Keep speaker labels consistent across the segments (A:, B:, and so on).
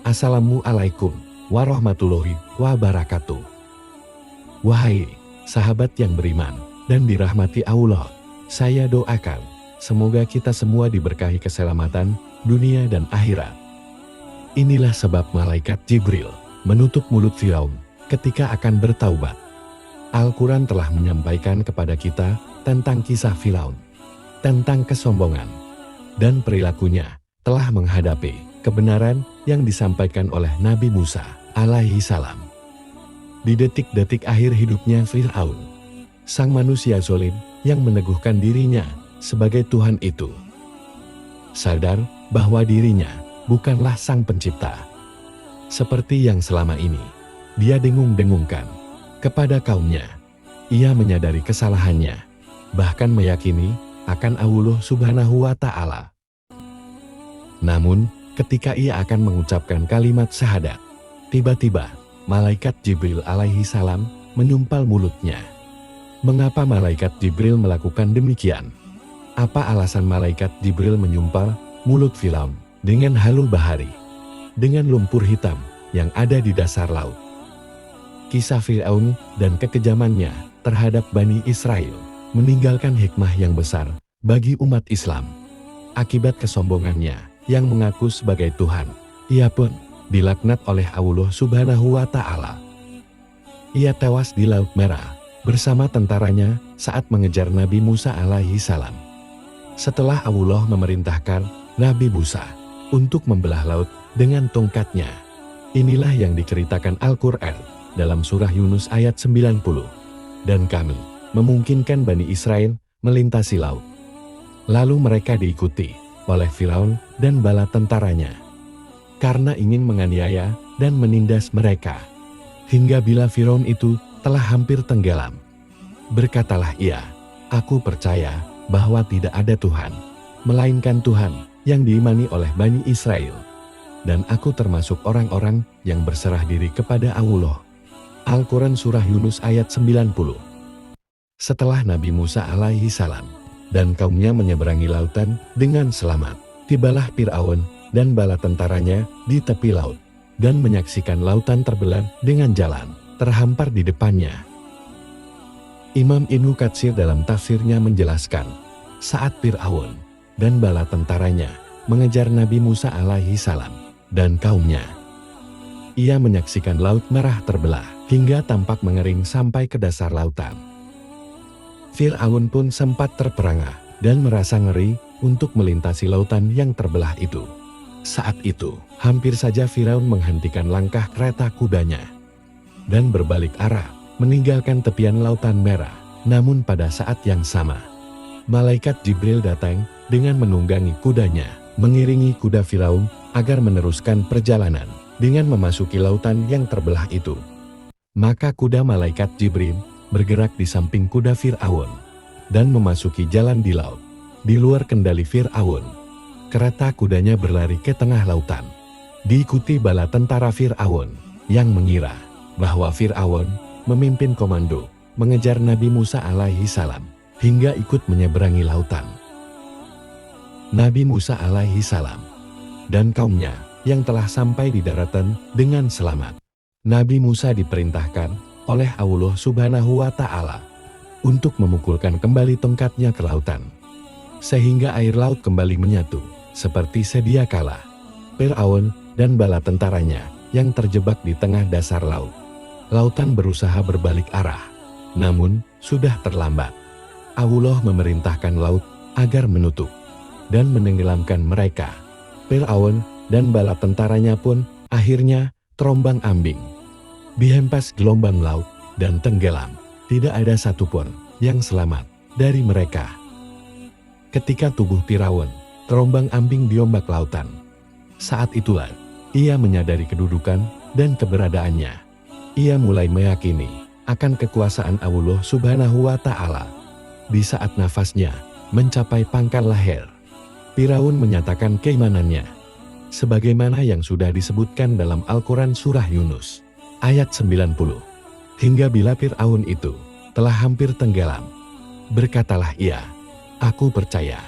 A: Assalamualaikum warahmatullahi wabarakatuh. Wahai sahabat yang beriman dan dirahmati Allah, saya doakan semoga kita semua diberkahi keselamatan dunia dan akhirat. Inilah sebab malaikat Jibril menutup mulut Firaun ketika akan bertaubat. Al-Quran telah menyampaikan kepada kita tentang kisah Firaun, tentang kesombongan dan perilakunya telah menghadapi kebenaran yang disampaikan oleh Nabi Musa alaihi salam. Di detik-detik akhir hidupnya Fir'aun, sang manusia zalim yang meneguhkan dirinya sebagai Tuhan itu, sadar bahwa dirinya bukanlah sang pencipta. Seperti yang selama ini dia dengung-dengungkan kepada kaumnya, ia menyadari kesalahannya, bahkan meyakini akan Allah Subhanahu wa Ta'ala. Namun, ketika ia akan mengucapkan kalimat syahadat, tiba-tiba malaikat Jibril alaihi salam menyumpal mulutnya. Mengapa malaikat Jibril melakukan demikian? Apa alasan malaikat Jibril menyumpal mulut Firaun dengan halul bahari, dengan lumpur hitam yang ada di dasar laut? Kisah Firaun dan kekejamannya terhadap Bani Israel meninggalkan hikmah yang besar bagi umat Islam. Akibat kesombongannya yang mengaku sebagai Tuhan, ia pun dilaknat oleh Allah Subhanahu wa Ta'ala. Ia tewas di Laut Merah bersama tentaranya saat mengejar Nabi Musa alaihi salam. Setelah Allah memerintahkan Nabi Musa untuk membelah laut dengan tongkatnya. Inilah yang diceritakan Al-Quran dalam surah Yunus ayat 90. Dan kami memungkinkan Bani Israel melintasi laut. Lalu mereka diikuti oleh Firaun dan bala tentaranya, karena ingin menganiaya dan menindas mereka. Hingga bila Firaun itu telah hampir tenggelam, berkatalah ia, "Aku percaya bahwa tidak ada Tuhan, melainkan Tuhan yang diimani oleh Bani Israel. Dan aku termasuk orang-orang yang berserah diri kepada Allah." Al-Quran Surah Yunus ayat 90. Setelah Nabi Musa alaihi salam dan kaumnya menyeberangi lautan dengan selamat, tibalah Fir'aun dan bala tentaranya di tepi laut, dan menyaksikan lautan terbelah dengan jalan terhampar di depannya. Imam Ibnu Katsir dalam tafsirnya menjelaskan, saat Fir'aun dan bala tentaranya mengejar Nabi Musa alaihi salam dan kaumnya, ia menyaksikan Laut Merah terbelah hingga tampak mengering sampai ke dasar lautan. Fir'aun pun sempat terperangah dan merasa ngeri untuk melintasi lautan yang terbelah itu. Saat itu, hampir saja Firaun menghentikan langkah kereta kudanya dan berbalik arah, meninggalkan tepian Lautan Merah. Namun pada saat yang sama, malaikat Jibril datang dengan menunggangi kudanya, mengiringi kuda Firaun agar meneruskan perjalanan dengan memasuki lautan yang terbelah itu. Maka kuda malaikat Jibril bergerak di samping kuda Fir'aun dan memasuki jalan di laut. Di luar kendali Fir'aun, kereta kudanya berlari ke tengah lautan, diikuti bala tentara Fir'aun yang mengira bahwa Fir'aun memimpin komando mengejar Nabi Musa alaihi salam hingga ikut menyeberangi lautan. Nabi Musa alaihi salam dan kaumnya yang telah sampai di daratan dengan selamat. Nabi Musa diperintahkan oleh Allah Subhanahu wa Ta'ala untuk memukulkan kembali tongkatnya ke lautan, sehingga air laut kembali menyatu seperti sedia kala. Fir'aun dan bala tentaranya yang terjebak di tengah dasar laut. Lautan berusaha berbalik arah, namun sudah terlambat. Allah memerintahkan laut agar menutup dan menenggelamkan mereka. Fir'aun dan bala tentaranya pun akhirnya terombang-ambing, dihempas gelombang laut dan tenggelam. Tidak ada satupun yang selamat dari mereka. Ketika tubuh Fir'aun terombang-ambing di ombak lautan, saat itulah ia menyadari kedudukan dan keberadaannya. Ia mulai meyakini akan kekuasaan Allah Subhanahu wa Ta'ala. Di saat nafasnya mencapai pangkal leher, Firaun menyatakan keimanannya, sebagaimana yang sudah disebutkan dalam Al-Quran Surah Yunus ayat 90. Hingga bila Fir'aun itu telah hampir tenggelam, berkatalah ia, "Aku percaya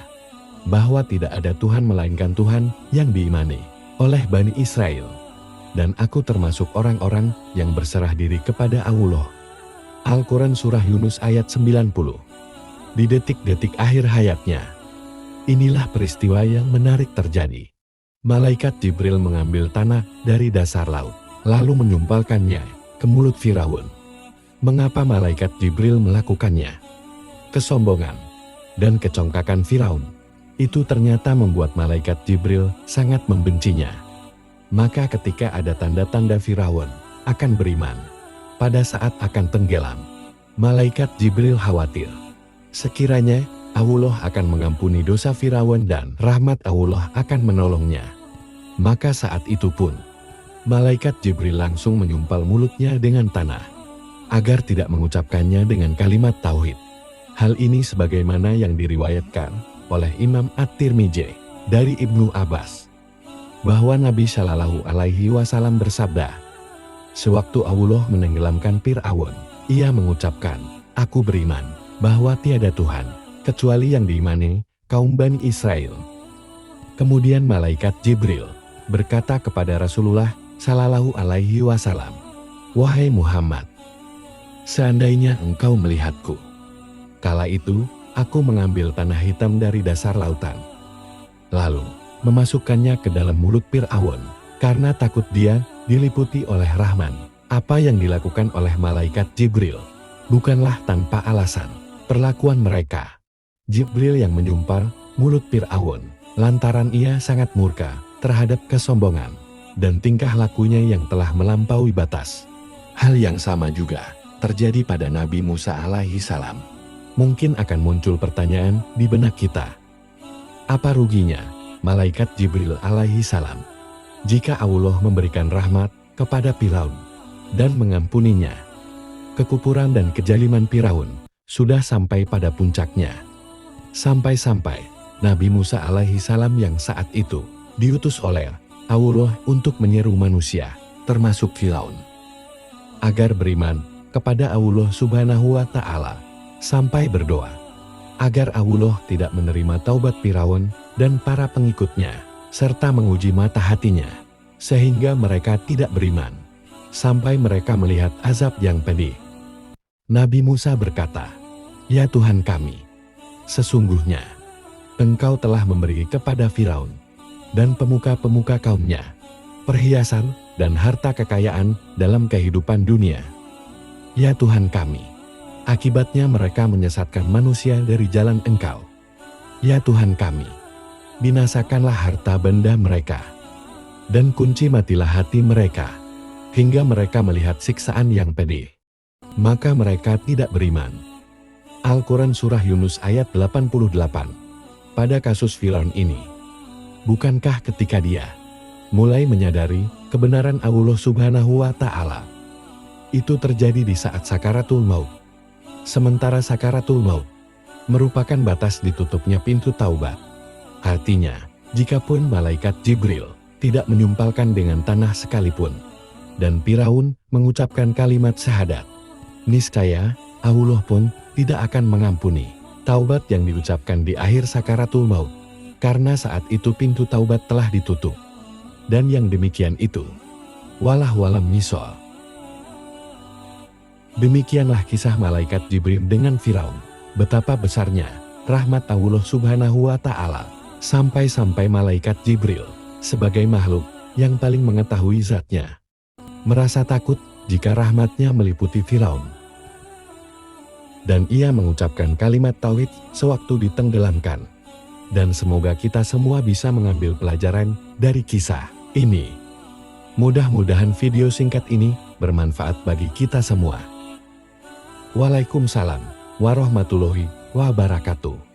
A: bahwa tidak ada Tuhan melainkan Tuhan yang diimani oleh Bani Israel." dan aku termasuk orang-orang yang berserah diri kepada Allah. Al-Quran Surah Yunus ayat 90. Di detik-detik akhir hayatnya, inilah peristiwa yang menarik terjadi. Malaikat Jibril mengambil tanah dari dasar laut, lalu menyumpalkannya ke mulut Firaun. Mengapa malaikat Jibril melakukannya? Kesombongan dan kecongkakan Firaun itu ternyata membuat malaikat Jibril sangat membencinya. Maka ketika ada tanda-tanda Firaun akan beriman, pada saat akan tenggelam, malaikat Jibril khawatir sekiranya Allah akan mengampuni dosa Firaun dan rahmat Allah akan menolongnya. Maka saat itu pun, malaikat Jibril langsung menyumpal mulutnya dengan tanah, agar tidak mengucapkannya dengan kalimat tauhid. Hal ini sebagaimana yang diriwayatkan oleh Imam At-Tirmidzi dari Ibnu Abbas, bahwa Nabi Shallallahu Alaihi Wasallam bersabda, sewaktu Allah menenggelamkan Fir'aun, ia mengucapkan, aku beriman bahwa tiada Tuhan kecuali yang diimani kaum Bani Israel. Kemudian malaikat Jibril berkata kepada Rasulullah Shallallahu Alaihi Wasallam, wahai Muhammad, seandainya engkau melihatku, kala itu aku mengambil tanah hitam dari dasar lautan, lalu memasukkannya ke dalam mulut Fir'aun, karena takut dia diliputi oleh Rahman. Apa yang dilakukan oleh malaikat Jibril bukanlah tanpa alasan. Perlakuan mereka, Jibril yang menyumpal mulut Fir'aun, lantaran ia sangat murka terhadap kesombongan dan tingkah lakunya yang telah melampaui batas. Hal yang sama juga terjadi pada Nabi Musa alaihi salam. Mungkin akan muncul pertanyaan di benak kita, apa ruginya malaikat Jibril alaihi salam jika Allah memberikan rahmat kepada Firaun dan mengampuninya? Kekufuran dan kejaliman Firaun sudah sampai pada puncaknya. Sampai-sampai Nabi Musa alaihi salam yang saat itu diutus oleh Allah untuk menyeru manusia, termasuk Firaun, agar beriman kepada Allah Subhanahu wa Ta'ala, sampai berdoa agar Allah tidak menerima taubat Firaun dan para pengikutnya, serta menguji mata hatinya, sehingga mereka tidak beriman, sampai mereka melihat azab yang pedih. Nabi Musa berkata, ya Tuhan kami, sesungguhnya Engkau telah memberi kepada Firaun dan pemuka-pemuka kaumnya perhiasan dan harta kekayaan dalam kehidupan dunia. Ya Tuhan kami, akibatnya mereka menyesatkan manusia dari jalan Engkau. Ya Tuhan kami, binasakanlah harta benda mereka, dan kunci matilah hati mereka, hingga mereka melihat siksaan yang pedih. Maka mereka tidak beriman. Al-Quran Surah Yunus ayat 88. Pada kasus Firaun ini, bukankah ketika dia mulai menyadari kebenaran Allah Subhanahu wa Ta'ala, itu terjadi di saat sakaratul maut. Sementara sakaratul maut merupakan batas ditutupnya pintu taubat. Artinya, jikapun malaikat Jibril tidak menyumpalkan dengan tanah sekalipun, dan Firaun mengucapkan kalimat syahadat, niscaya Allah pun tidak akan mengampuni taubat yang diucapkan di akhir sakaratul maut, karena saat itu pintu taubat telah ditutup. Dan yang demikian itu, walam misal. Demikianlah kisah malaikat Jibril dengan Firaun. Betapa besarnya rahmat Allah Subhanahu wa Ta'ala, sampai-sampai malaikat Jibril sebagai makhluk yang paling mengetahui zatnya merasa takut jika rahmatnya meliputi Firaun. Dan ia mengucapkan kalimat tauhid sewaktu ditenggelamkan. Dan semoga kita semua bisa mengambil pelajaran dari kisah ini. Mudah-mudahan video singkat ini bermanfaat bagi kita semua. Waalaikumsalam warahmatullahi wabarakatuh.